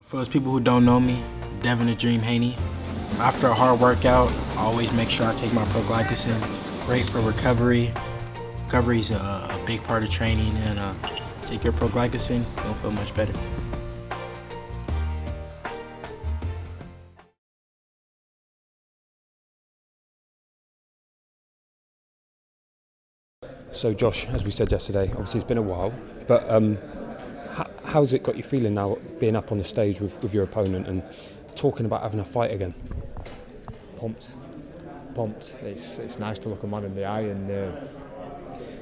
For those people who don't know me, Devin the Dream Haney. After a hard workout, I always make sure I take my pro-glycogen. Great for recovery. Recovery is a big part of training, and take your pro-glycogen, you'll feel much better. So Josh, as we said yesterday, obviously it's been a while, but how's it got you feeling now, being up on the stage with your opponent and talking about having a fight again? Pumped. It's nice to look a man in the eye, and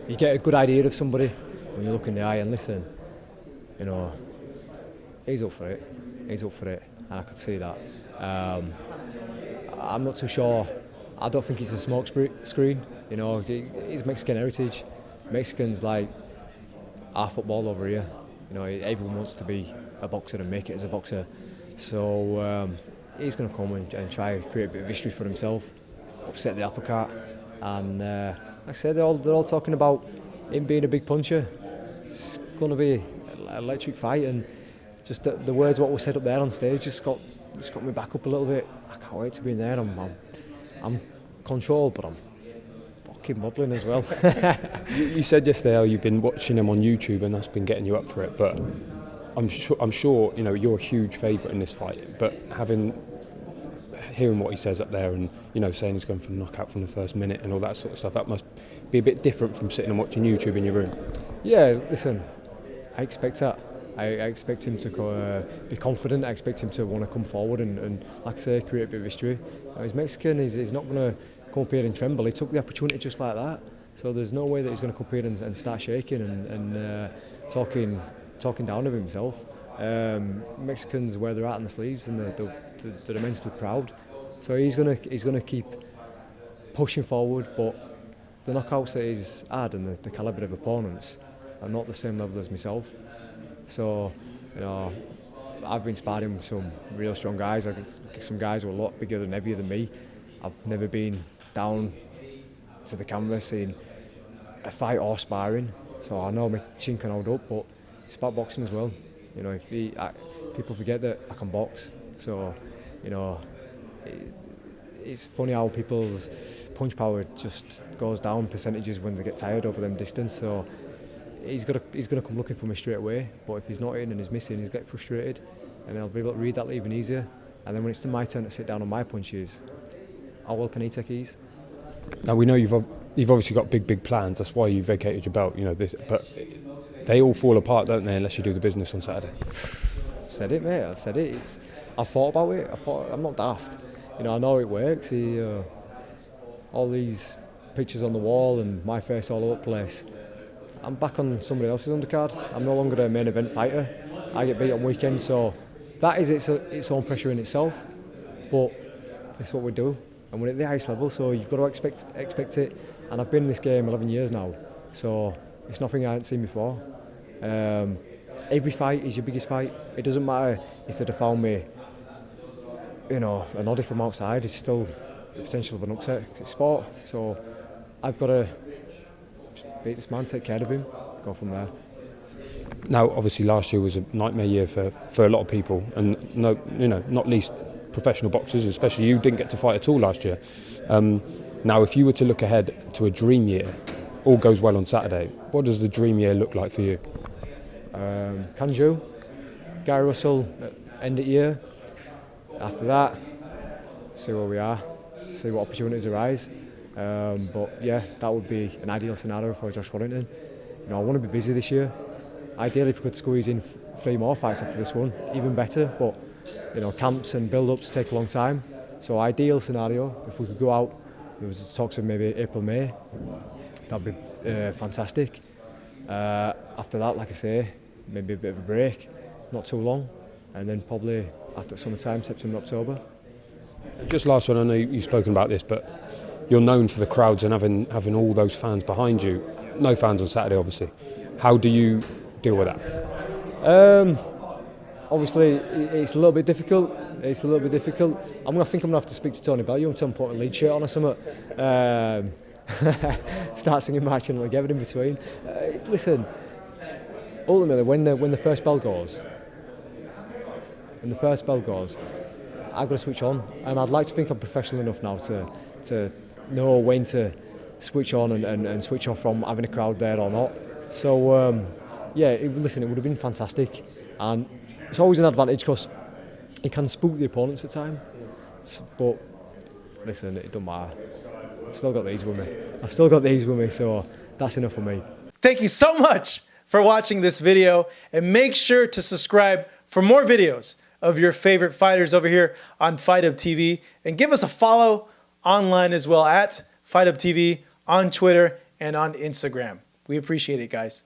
you get a good idea of somebody when you look in the eye and listen. You know, he's up for it, and I could see that. I'm not too sure. I don't think it's a smoke screen. You know, it's Mexican heritage. Mexicans like our football over here. You know, everyone wants to be a boxer and make it as a boxer. So he's going to come and try and create a bit of history for himself, upset the apple cart. And like I said, they're all talking about him being a big puncher. It's going to be an electric fight, and just the words what were said up there on stage just got me back up a little bit. I can't wait to be in there. I'm controlled, but I'm fucking wobbling as well. You said yesterday how you've been watching him on YouTube and that's been getting you up for it, but I'm sure you know you're a huge favourite in this fight. But hearing what he says up there, and you know saying he's going for a knockout from the first minute and all that sort of stuff, that must be a bit different from sitting and watching YouTube in your room. Yeah, listen, I expect that. I expect him to be confident. I expect him to want to come forward and like I say, create a bit of history. He's Mexican. He's not going to come up here and tremble. He took the opportunity just like that. So there's no way that he's going to come up here and start shaking and talking down of himself. Mexicans wear their heart on the sleeves, and they're immensely proud. So he's gonna keep pushing forward. But the knockouts that he's had and the calibre of opponents are not the same level as myself. So, you know, I've been sparring with some real strong guys. Some guys who are a lot bigger and heavier than me. I've never been down to the camera seeing a fight or sparring. So I know my chin can hold up, but it's about boxing as well. You know, people forget that I can box. So, you know, it's funny how people's punch power just goes down percentages when they get tired over them distance. So he's gonna come looking for me straight away. But if he's not in and he's missing, he's get frustrated, and I'll be able to read that even easier. And then when it's my turn to sit down on my punches, how well can he take ease? Now we know you've obviously got big plans. That's why you vacated your belt. You know this, but they all fall apart, don't they, unless you do the business on Saturday. I've said it, mate. I've said it. I've thought about it. I'm not daft. You know, I know it works. All these pictures on the wall and my face all over the place. I'm back on somebody else's undercard. I'm no longer a main event fighter. I get beat on weekends, so that is its own pressure in itself. But it's what we do, and we're at the highest level, so you've got to expect it. And I've been in this game 11 years now, so it's nothing I hadn't seen before. Every fight is your biggest fight. It doesn't matter if they'd have found me, you know, an oddie from outside. It's still the potential of an upset. It's sport, so I've got to beat this man, take care of him, go from there. Now, obviously, last year was a nightmare year for a lot of people, and not least professional boxers, especially you didn't get to fight at all last year. Now, if you were to look ahead to a dream year, all goes well on Saturday, what does the dream year look like for you? Kanju, Gary Russell, end of year. After that, see where we are, see what opportunities arise. But yeah, that would be an ideal scenario for Josh Warrington. You know, I want to be busy this year. Ideally, if we could squeeze in 3 more fights after this one, even better. But you know, camps and build-ups take a long time. So ideal scenario, if we could go out, there was talks of maybe April, May. That'd be fantastic. After that, like I say, maybe a bit of a break, not too long, and then probably after summertime, September, October. Just last one, I know you've spoken about this, but you're known for the crowds and having all those fans behind you. No fans on Saturday, obviously. How do you deal with that? Obviously, it's a little bit difficult. I think I'm going to have to speak to Tony Bellew and tell him to put a lead shirt on or something. Start singing Marching Like Ever in between. Listen, ultimately, when the first bell goes, and the first bell goes, I've got to switch on. And I'd like to think I'm professional enough now to know when to switch on and switch off from having a crowd there or not. So, listen, it would have been fantastic. And it's always an advantage because it can spook the opponents at time. But listen, it don't matter. I've still got these with me, so that's enough for me. Thank you so much for watching this video, and make sure to subscribe for more videos of your favorite fighters over here on Fight Up TV, and give us a follow online as well at Fight Up TV on Twitter and on Instagram. We appreciate it, guys.